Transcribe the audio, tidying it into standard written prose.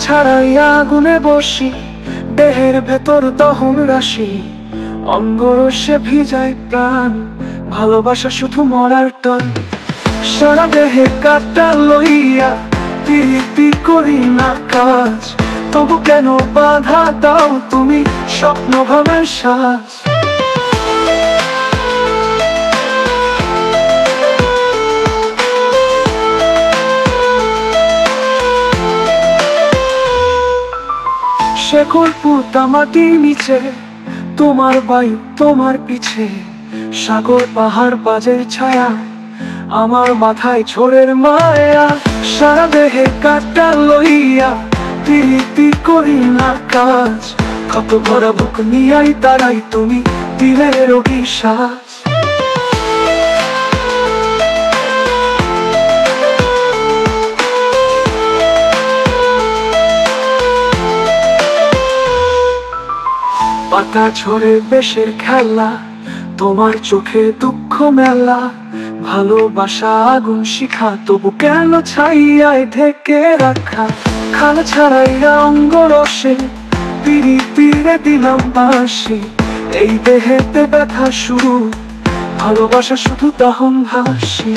ছাড়াই আগুনে বসি, দেহের ভেতর দহন রাশি, অঙ্গরসে ভিজায় প্রাণ, ভালোবাসা শুধু মরার টান। সারা দেহে কাটা লইয়া প্রীতি করি না কাজ, তবু কেন বাধা দাও তুমি স্বপ্ন ভাবের সাজ। শেকড় পুঁতা মাটির নিচে, তোমার বায়ু তোমার পিছে, সাগর পাহাড় বাজের ছায়া, আমার মাথায় ঝড়ের মায়া। সারা দেহে কাটা লইয়া প্রীতি করি না কাজ, কত ভরা বুক নিয়াই তারাই তুমি দিলের অভিশ্বাস। পাতা ঝরে বেশের খেলা, তোমার চোখে দুঃখ মেলা, ভালোবাসা আগুন শিখা, তবু কেন ছাইয়ায় ঢেকে রাখা। খালা ছাড়াইয়া অঙ্গরসে পিড়ে দিলাম বাসি, এই দেহেতে ব্যথা শুরু, ভালোবাসা শুধু দহন হাসি।